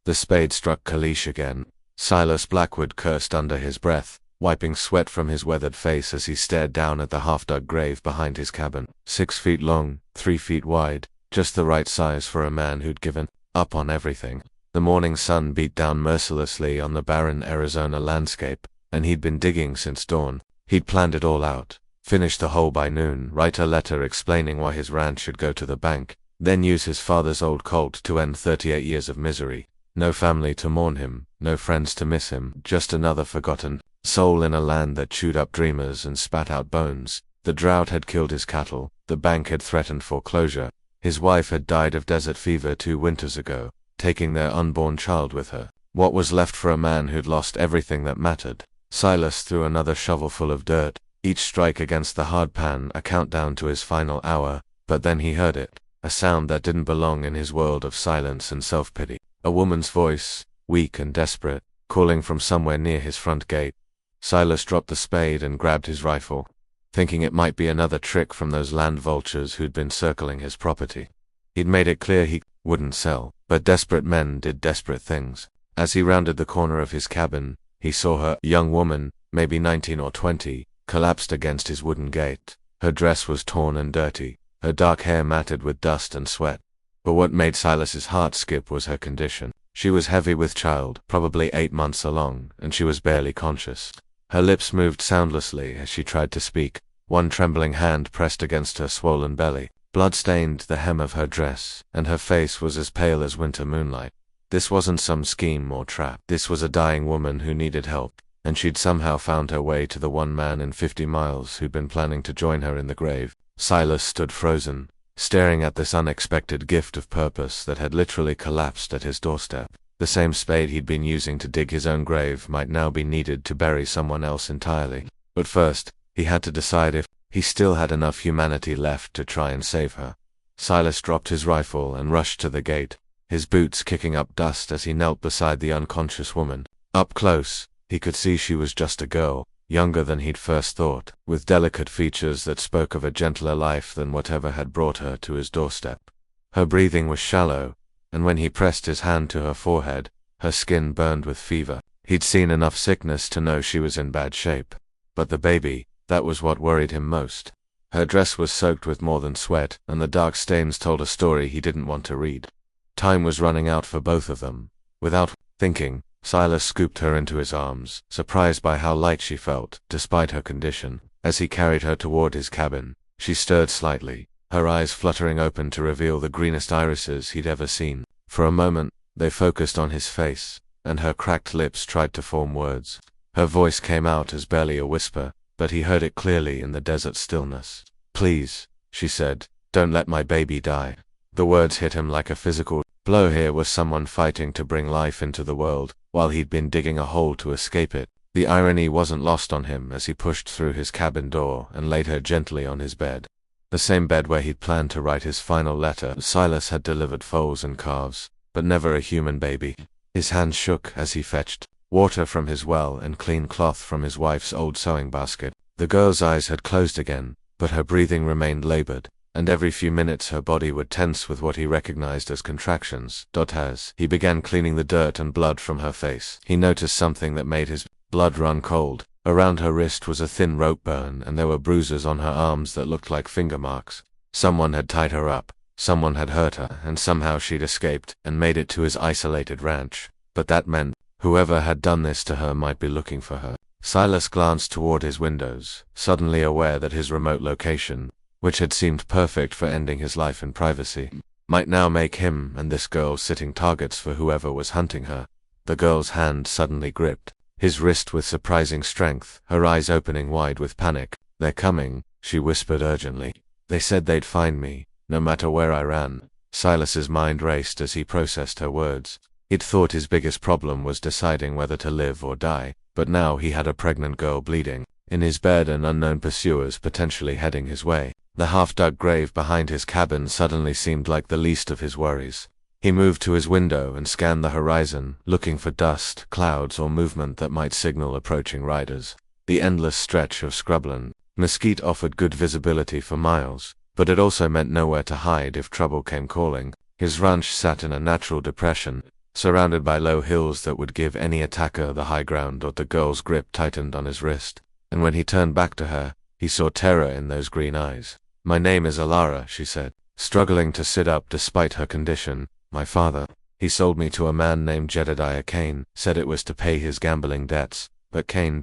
The spade struck Kalish again. Silas Blackwood cursed under his breath, wiping sweat from his weathered face as he stared down at the half-dug grave behind his cabin. 6 feet long, 3 feet wide, just the right size for a man who'd given up on everything. The morning sun beat down mercilessly on the barren Arizona landscape, and he'd been digging since dawn. He'd planned it all out. Finish the hole by noon, write a letter explaining why his ranch should go to the bank, then use his father's old Colt to end 38 years of misery. No family to mourn him, no friends to miss him, just another forgotten soul in a land that chewed up dreamers and spat out bones. The drought had killed his cattle, the bank had threatened foreclosure, his wife had died of desert fever 2 winters ago, taking their unborn child with her. What was left for a man who'd lost everything that mattered? Silas threw another shovelful of dirt, each strike against the hard pan a countdown to his final hour, but then he heard it, a sound that didn't belong in his world of silence and self-pity. A woman's voice, weak and desperate, calling from somewhere near his front gate. Silas dropped the spade and grabbed his rifle, thinking it might be another trick from those land vultures who'd been circling his property. He'd made it clear he wouldn't sell, but desperate men did desperate things. As he rounded the corner of his cabin, he saw her, young woman, maybe 19 or 20, collapsed against his wooden gate. Her dress was torn and dirty, her dark hair matted with dust and sweat. But what made Silas's heart skip was her condition. She was heavy with child, probably 8 months along, and she was barely conscious. Her lips moved soundlessly as she tried to speak, one trembling hand pressed against her swollen belly. Blood stained the hem of her dress, and her face was as pale as winter moonlight. This wasn't some scheme or trap. This was a dying woman who needed help, and she'd somehow found her way to the one man in 50 miles who'd been planning to join her in the grave. Silas stood frozen, staring at this unexpected gift of purpose that had literally collapsed at his doorstep. The same spade he'd been using to dig his own grave might now be needed to bury someone else entirely. But first, he had to decide if he still had enough humanity left to try and save her. Silas dropped his rifle and rushed to the gate, his boots kicking up dust as he knelt beside the unconscious woman. Up close, he could see she was just a girl, younger than he'd first thought, with delicate features that spoke of a gentler life than whatever had brought her to his doorstep. Her breathing was shallow, and when he pressed his hand to her forehead, her skin burned with fever. He'd seen enough sickness to know she was in bad shape. But the baby, that was what worried him most. Her dress was soaked with more than sweat, and the dark stains told a story he didn't want to read. Time was running out for both of them. Without thinking, Silas scooped her into his arms, surprised by how light she felt, despite her condition. As he carried her toward his cabin, she stirred slightly, her eyes fluttering open to reveal the greenest irises he'd ever seen. For a moment, they focused on his face, and her cracked lips tried to form words. Her voice came out as barely a whisper, but he heard it clearly in the desert stillness. "Please," she said, "don't let my baby die." The words hit him like a physical blow. Here was someone fighting to bring life into the world, while he'd been digging a hole to escape it. The irony wasn't lost on him as he pushed through his cabin door and laid her gently on his bed. The same bed where he'd planned to write his final letter. Silas had delivered foals and calves, but never a human baby. His hands shook as he fetched water from his well and clean cloth from his wife's old sewing basket. The girl's eyes had closed again, but her breathing remained labored, and every few minutes her body would tense with what he recognized as contractions. As he began cleaning the dirt and blood from her face, he noticed something that made his blood run cold. Around her wrist was a thin rope burn, and there were bruises on her arms that looked like finger marks. Someone had tied her up, someone had hurt her, and somehow she'd escaped and made it to his isolated ranch. But that meant whoever had done this to her might be looking for her. Silas glanced toward his windows, suddenly aware that his remote location, which had seemed perfect for ending his life in privacy, might now make him and this girl sitting targets for whoever was hunting her. The girl's hand suddenly gripped his wrist with surprising strength, her eyes opening wide with panic. "They're coming," she whispered urgently. "They said they'd find me, no matter where I ran." Silas's mind raced as he processed her words. He'd thought his biggest problem was deciding whether to live or die, but now he had a pregnant girl bleeding in his bed and unknown pursuers potentially heading his way. The half-dug grave behind his cabin suddenly seemed like the least of his worries. He moved to his window and scanned the horizon, looking for dust, clouds, or movement that might signal approaching riders. The endless stretch of scrubland mesquite offered good visibility for miles, but it also meant nowhere to hide if trouble came calling. His ranch sat in a natural depression, surrounded by low hills that would give any attacker the high ground. The girl's grip tightened on his wrist, and when he turned back to her, he saw terror in those green eyes. "My name is Alara," she said, struggling to sit up despite her condition. "My father, he sold me to a man named Jedediah Kane, said it was to pay his gambling debts, but Kane...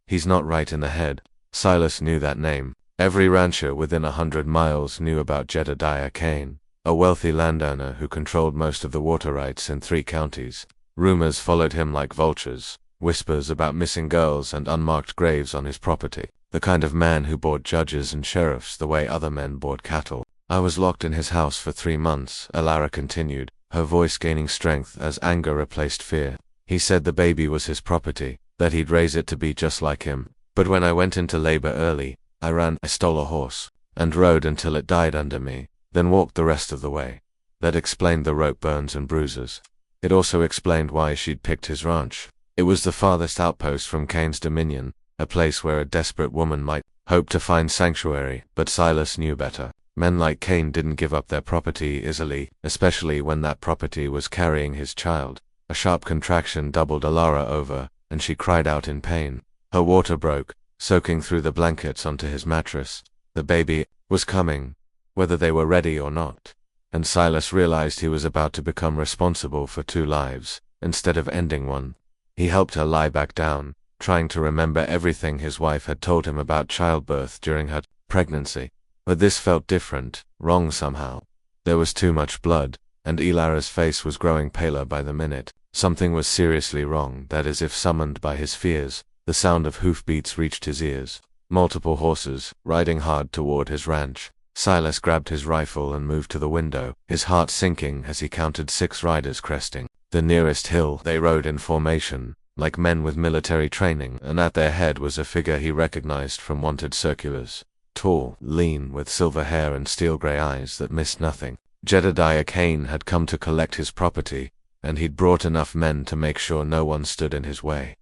he's not right in the head." Silas knew that name. Every rancher within 100 miles knew about Jedediah Kane, a wealthy landowner who controlled most of the water rights in 3 counties. Rumors followed him like vultures, whispers about missing girls and unmarked graves on his property. The kind of man who bought judges and sheriffs the way other men bought cattle. "I was locked in his house for 3 months, Alara continued, her voice gaining strength as anger replaced fear. "He said the baby was his property, that he'd raise it to be just like him. But when I went into labor early, I stole a horse, and rode until it died under me, then walked the rest of the way." That explained the rope burns and bruises. It also explained why she'd picked his ranch. It was the farthest outpost from Kane's dominion, a place where a desperate woman might hope to find sanctuary, but Silas knew better. Men like Kane didn't give up their property easily, especially when that property was carrying his child. A sharp contraction doubled Alara over, and she cried out in pain. Her water broke, soaking through the blankets onto his mattress. The baby was coming, whether they were ready or not. And Silas realized he was about to become responsible for 2 lives, instead of ending one. He helped her lie back down, trying to remember everything his wife had told him about childbirth during her pregnancy. But this felt different, wrong somehow. There was too much blood, and Alara's face was growing paler by the minute. Something was seriously wrong, that is, if summoned by his fears. The sound of hoofbeats reached his ears. Multiple horses, riding hard toward his ranch. Silas grabbed his rifle and moved to the window, his heart sinking as he counted 6 riders cresting the nearest hill. They rode in formation, like men with military training, and at their head was a figure he recognized from wanted circulars. Tall, lean, with silver hair and steel-gray eyes that missed nothing. Jedediah Kane had come to collect his property, and he'd brought enough men to make sure no one stood in his way.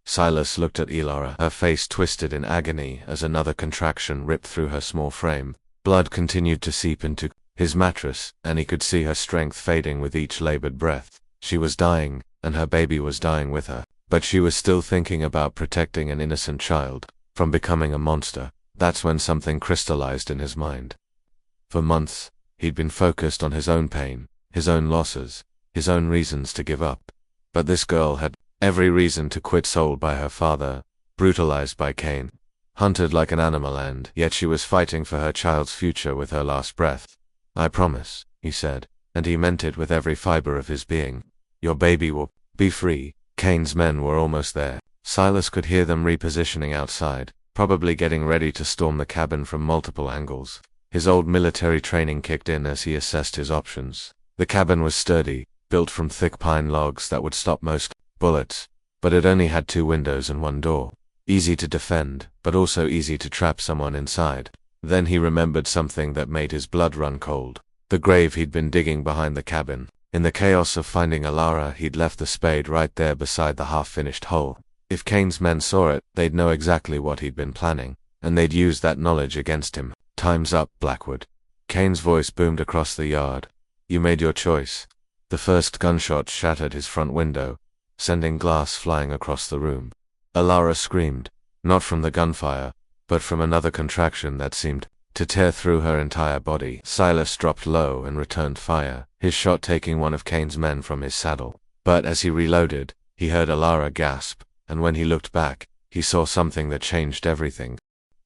Silas looked at Alara, her face twisted in agony as another contraction ripped through her small frame. Blood continued to seep into his mattress, and he could see her strength fading with each labored breath. She was dying, and her baby was dying with her, but she was still thinking about protecting an innocent child from becoming a monster. That's when something crystallized in his mind. For months, he'd been focused on his own pain, his own losses, his own reasons to give up. But this girl had every reason to quit, sold by her father, brutalized by Kane, hunted like an animal, and yet she was fighting for her child's future with her last breath. "I promise," he said, and he meant it with every fiber of his being. "Your baby will be free." Kane's men were almost there. Silas could hear them repositioning outside, probably getting ready to storm the cabin from multiple angles. His old military training kicked in as he assessed his options. The cabin was sturdy, built from thick pine logs that would stop most bullets, but it only had 2 windows and 1 door. Easy to defend, but also easy to trap someone inside. Then he remembered something that made his blood run cold. The grave he'd been digging behind the cabin. In the chaos of finding Alara, he'd left the spade right there beside the half-finished hole. If Kane's men saw it, they'd know exactly what he'd been planning, and they'd use that knowledge against him. "Time's up, Blackwood." Kane's voice boomed across the yard. "You made your choice." The first gunshot shattered his front window, sending glass flying across the room. Alara screamed, not from the gunfire, but from another contraction that seemed to tear through her entire body. Silas dropped low and returned fire, his shot taking one of Kane's men from his saddle. But as he reloaded, he heard Alara gasp, and when he looked back, he saw something that changed everything.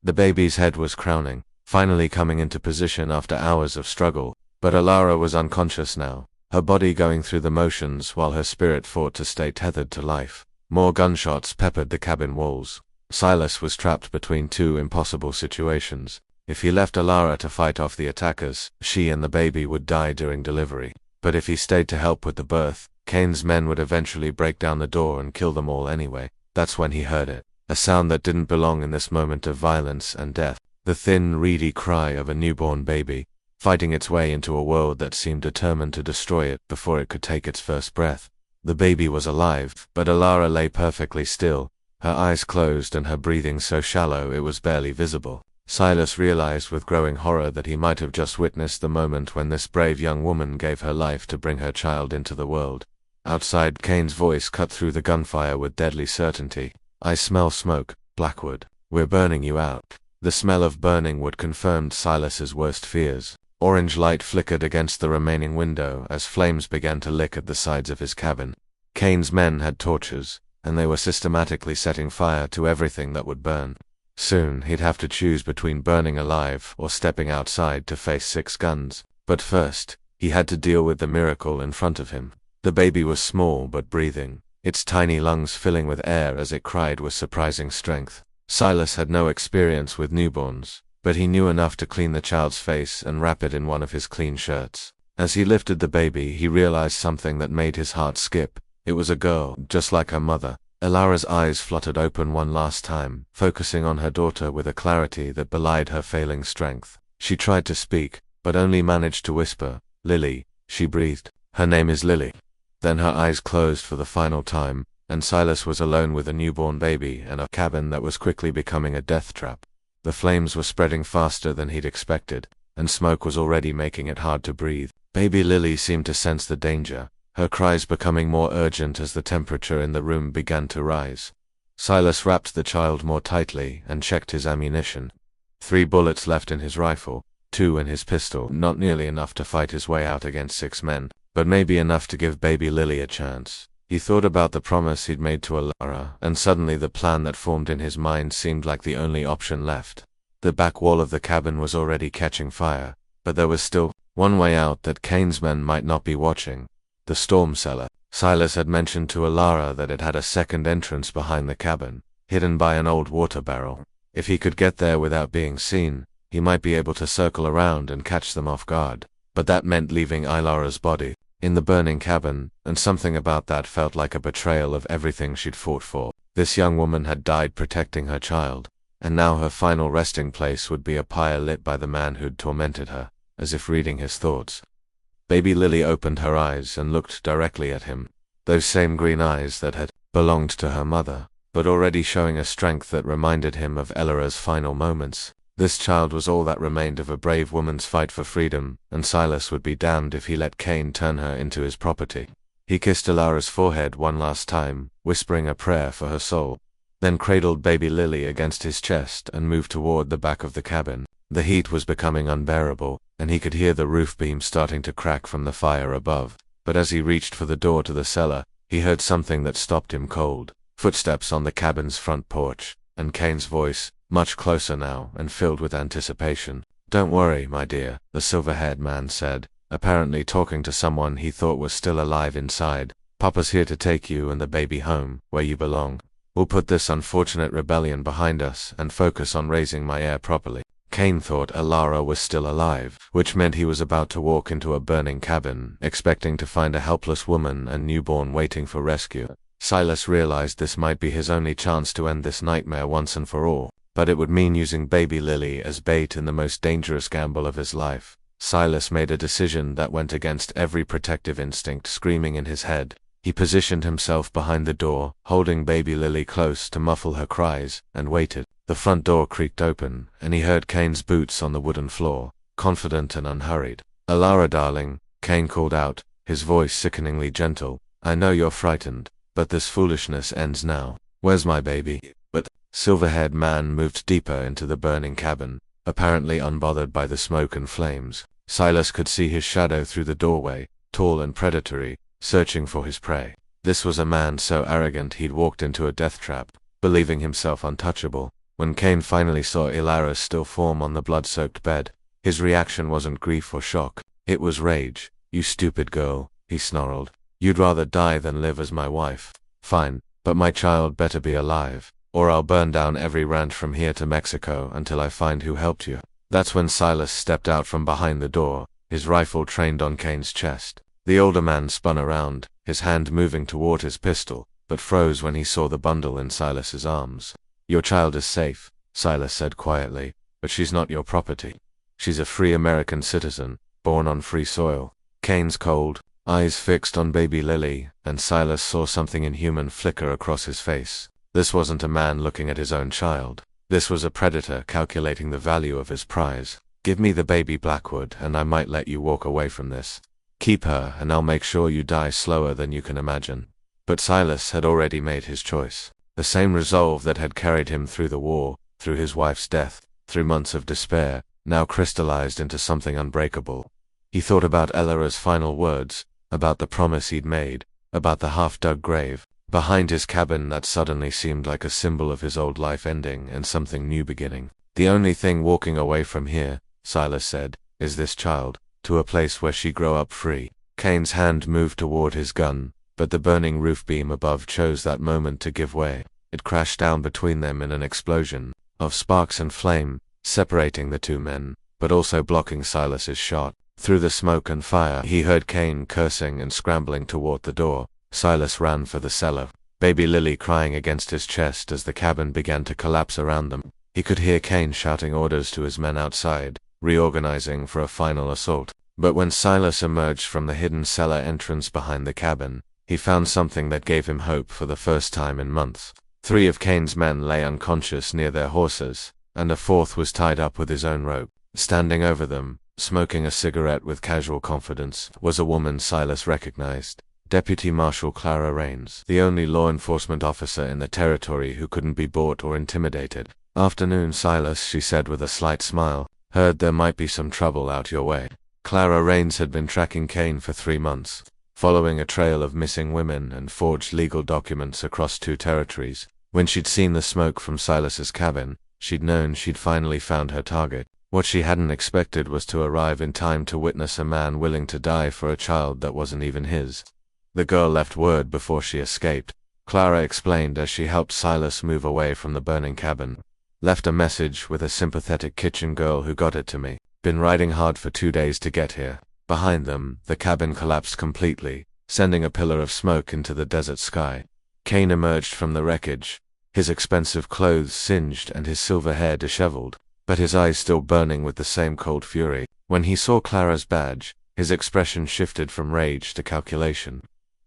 The baby's head was crowning, finally coming into position after hours of struggle, but Alara was unconscious now, her body going through the motions while her spirit fought to stay tethered to life. More gunshots peppered the cabin walls. Silas was trapped between 2 impossible situations. If he left Alara to fight off the attackers, she and the baby would die during delivery. But if he stayed to help with the birth, Kane's men would eventually break down the door and kill them all anyway. That's when he heard it. A sound that didn't belong in this moment of violence and death. The thin, reedy cry of a newborn baby, fighting its way into a world that seemed determined to destroy it before it could take its first breath. The baby was alive, but Alara lay perfectly still, her eyes closed and her breathing so shallow it was barely visible. Silas realized with growing horror that he might have just witnessed the moment when this brave young woman gave her life to bring her child into the world. Outside, Kane's voice cut through the gunfire with deadly certainty. I smell smoke, Blackwood. We're burning you out. The smell of burning wood confirmed Silas's worst fears. Orange light flickered against the remaining window as flames began to lick at the sides of his cabin. Kane's men had torches, and they were systematically setting fire to everything that would burn. Soon, he'd have to choose between burning alive or stepping outside to face 6 guns. But first, he had to deal with the miracle in front of him. The baby was small but breathing, its tiny lungs filling with air as it cried with surprising strength. Silas had no experience with newborns, but he knew enough to clean the child's face and wrap it in one of his clean shirts. As he lifted the baby, he realized something that made his heart skip. It was a girl, just like her mother. Ilara's eyes fluttered open one last time, focusing on her daughter with a clarity that belied her failing strength. She tried to speak, but only managed to whisper, "Lily," she breathed. "Her name is Lily." Then her eyes closed for the final time, and Silas was alone with a newborn baby and a cabin that was quickly becoming a death trap. The flames were spreading faster than he'd expected, and smoke was already making it hard to breathe. Baby Lily seemed to sense the danger, her cries becoming more urgent as the temperature in the room began to rise. Silas wrapped the child more tightly and checked his ammunition. 3 bullets left in his rifle, 2 in his pistol, not nearly enough to fight his way out against 6 men, but maybe enough to give baby Lily a chance. He thought about the promise he'd made to Ilara, and suddenly the plan that formed in his mind seemed like the only option left. The back wall of the cabin was already catching fire, but there was still one way out that Kane's men might not be watching. The storm cellar. Silas had mentioned to Ilara that it had a second entrance behind the cabin, hidden by an old water barrel. If he could get there without being seen, he might be able to circle around and catch them off guard. But that meant leaving Ilara's body in the burning cabin, and something about that felt like a betrayal of everything she'd fought for. This young woman had died protecting her child, and now her final resting place would be a pyre lit by the man who'd tormented her, as if reading his thoughts. Baby Lily opened her eyes and looked directly at him. Those same green eyes that had belonged to her mother, but already showing a strength that reminded him of Ilara's final moments. This child was all that remained of a brave woman's fight for freedom, and Silas would be damned if he let Kane turn her into his property. He kissed Ilara's forehead one last time, whispering a prayer for her soul, then cradled baby Lily against his chest and moved toward the back of the cabin. The heat was becoming unbearable, and he could hear the roof beam starting to crack from the fire above. But as he reached for the door to the cellar, he heard something that stopped him cold. Footsteps on the cabin's front porch, and Kane's voice, much closer now and filled with anticipation. "Don't worry, my dear," the silver-haired man said, apparently talking to someone he thought was still alive inside. "Papa's here to take you and the baby home, where you belong. We'll put this unfortunate rebellion behind us and focus on raising my heir properly." Kane thought Ilara was still alive, which meant he was about to walk into a burning cabin, expecting to find a helpless woman and newborn waiting for rescue. Silas realized this might be his only chance to end this nightmare once and for all, but it would mean using baby Lily as bait in the most dangerous gamble of his life. Silas made a decision that went against every protective instinct screaming in his head. He positioned himself behind the door, holding baby Lily close to muffle her cries, and waited. The front door creaked open, and he heard Kane's boots on the wooden floor, confident and unhurried. "Ilara, darling," Kane called out, his voice sickeningly gentle. "I know you're frightened, but this foolishness ends now. Where's my baby?" But silver-haired man moved deeper into the burning cabin, apparently unbothered by the smoke and flames. Silas could see his shadow through the doorway, tall and predatory, searching for his prey. This was a man so arrogant he'd walked into a death trap, believing himself untouchable. When Kane finally saw Ilara's still form on the blood-soaked bed, his reaction wasn't grief or shock, it was rage. "You stupid girl," he snarled. "You'd rather die than live as my wife. Fine, but my child better be alive, or I'll burn down every ranch from here to Mexico until I find who helped you." That's when Silas stepped out from behind the door, his rifle trained on Kane's chest. The older man spun around, his hand moving toward his pistol, but froze when he saw the bundle in Silas's arms. "Your child is safe," Silas said quietly, "but she's not your property. She's a free American citizen, born on free soil." Kane's cold eyes fixed on baby Lily, and Silas saw something inhuman flicker across his face. This wasn't a man looking at his own child. This was a predator calculating the value of his prize. "Give me the baby, Blackwood, and I might let you walk away from this." Keep her, and I'll make sure you die slower than you can imagine. But Silas had already made his choice. The same resolve that had carried him through the war, through his wife's death, through months of despair, now crystallized into something unbreakable. He thought about Elara's final words, about the promise he'd made, about the half-dug grave behind his cabin that suddenly seemed like a symbol of his old life ending and something new beginning. The only thing walking away from here, Silas said, is this child, to a place where she grow up free. Kane's hand moved toward his gun, but the burning roof beam above chose that moment to give way. It crashed down between them in an explosion of sparks and flame, separating the two men, but also blocking Silas's shot. Through the smoke and fire, he heard Kane cursing and scrambling toward the door. Silas ran for the cellar, baby Lily crying against his chest as the cabin began to collapse around them. He could hear Kane shouting orders to his men outside, reorganizing for a final assault. But when Silas emerged from the hidden cellar entrance behind the cabin, he found something that gave him hope for the first time in months. 3 of Kane's men lay unconscious near their horses, and a 4th was tied up with his own rope. Standing over them, smoking a cigarette with casual confidence, was a woman Silas recognized. Deputy Marshal Clara Rains, the only law enforcement officer in the territory who couldn't be bought or intimidated. "Afternoon, Silas," she said with a slight smile. "Heard there might be some trouble out your way." Clara Rains had been tracking Kane for 3 months, following a trail of missing women and forged legal documents across 2 territories. When she'd seen the smoke from Silas's cabin, she'd known she'd finally found her target. What she hadn't expected was to arrive in time to witness a man willing to die for a child that wasn't even his. "The girl left word before she escaped," Clara explained as she helped Silas move away from the burning cabin. "Left a message with a sympathetic kitchen girl who got it to me. Been riding hard for 2 days to get here." Behind them, the cabin collapsed completely, sending a pillar of smoke into the desert sky. Kane emerged from the wreckage, his expensive clothes singed and his silver hair disheveled, but his eyes still burning with the same cold fury. When he saw Clara's badge, his expression shifted from rage to calculation.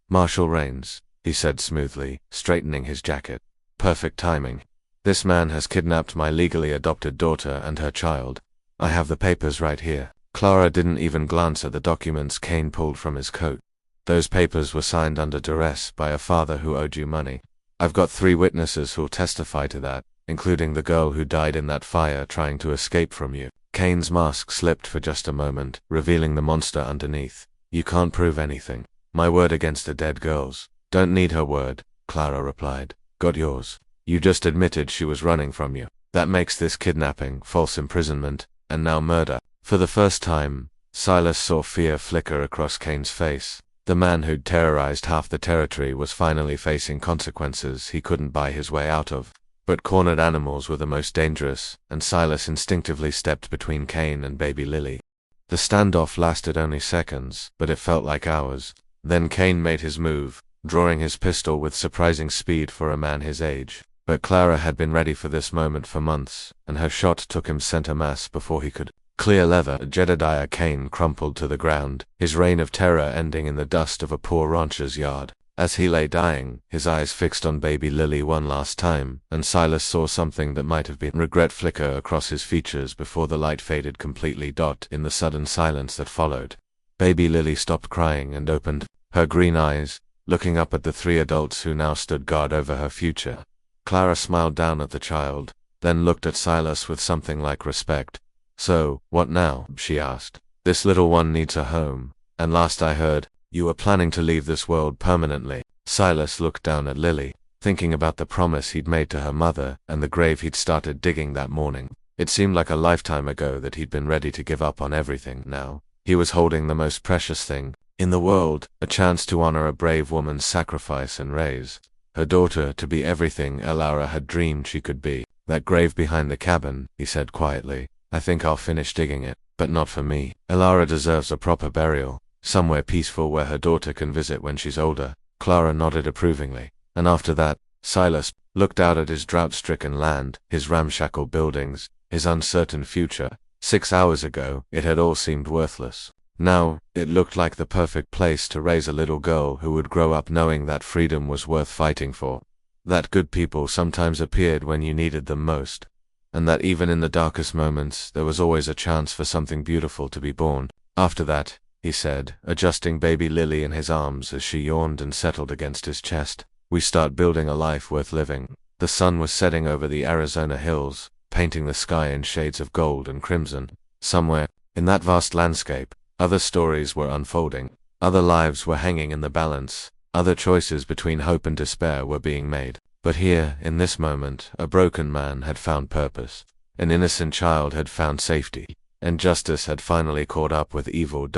"Marshal Rains," he said smoothly, straightening his jacket. "Perfect timing. This man has kidnapped my legally adopted daughter and her child. I have the papers right here." Clara didn't even glance at the documents Kane pulled from his coat. "Those papers were signed under duress by a father who owed you money. I've got 3 witnesses who'll testify to that, including the girl who died in that fire trying to escape from you." Kane's mask slipped for just a moment, revealing the monster underneath. "You can't prove anything. My word against a dead girl's." "Don't need her word," Clara replied. "Got yours. You just admitted she was running from you. That makes this kidnapping, false imprisonment, and now murder." For the first time, Silas saw fear flicker across Kane's face. The man who'd terrorized half the territory was finally facing consequences he couldn't buy his way out of. But cornered animals were the most dangerous, and Silas instinctively stepped between Kane and baby Lily. The standoff lasted only seconds, but it felt like hours. Then Kane made his move, drawing his pistol with surprising speed for a man his age. But Clara had been ready for this moment for months, and her shot took him center mass before he could clear leather. Jedediah Kane crumpled to the ground, his reign of terror ending in the dust of a poor rancher's yard. As he lay dying, his eyes fixed on baby Lily one last time, and Silas saw something that might have been regret flicker across his features before the light faded completely. In the sudden silence that followed, baby Lily stopped crying and opened her green eyes, looking up at the 3 adults who now stood guard over her future. Clara smiled down at the child, then looked at Silas with something like respect. "So, what now?" she asked. "This little one needs a home, and last I heard, you were planning to leave this world permanently." Silas looked down at Lily, thinking about the promise he'd made to her mother and the grave he'd started digging that morning. It seemed like a lifetime ago that he'd been ready to give up on everything. Now, he was holding the most precious thing in the world, a chance to honor a brave woman's sacrifice and raise her daughter to be everything Elara had dreamed she could be. "That grave behind the cabin," he said quietly. "I think I'll finish digging it, but not for me. Elara deserves a proper burial, somewhere peaceful where her daughter can visit when she's older." Clara nodded approvingly. And after that, Silas looked out at his drought-stricken land, his ramshackle buildings, his uncertain future. 6 hours ago, it had all seemed worthless. Now, it looked like the perfect place to raise a little girl who would grow up knowing that freedom was worth fighting for, that good people sometimes appeared when you needed them most, and that even in the darkest moments there was always a chance for something beautiful to be born. After that, he said, adjusting baby Lily in his arms as she yawned and settled against his chest. We start building a life worth living. The sun was setting over the Arizona hills, painting the sky in shades of gold and crimson. Somewhere, in that vast landscape, other stories were unfolding. Other lives were hanging in the balance. Other choices between hope and despair were being made. But here, in this moment, a broken man had found purpose. An innocent child had found safety. And justice had finally caught up with evil.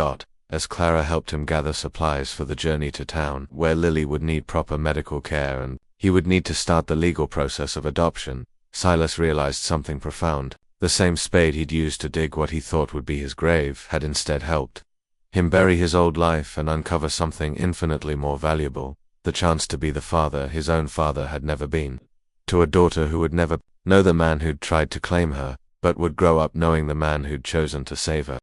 As Clara helped him gather supplies for the journey to town, where Lily would need proper medical care and he would need to start the legal process of adoption, Silas realized something profound. The same spade he'd used to dig what he thought would be his grave had instead helped him bury his old life and uncover something infinitely more valuable, the chance to be the father his own father had never been. To a daughter who would never know the man who'd tried to claim her, but would grow up knowing the man who'd chosen to save her.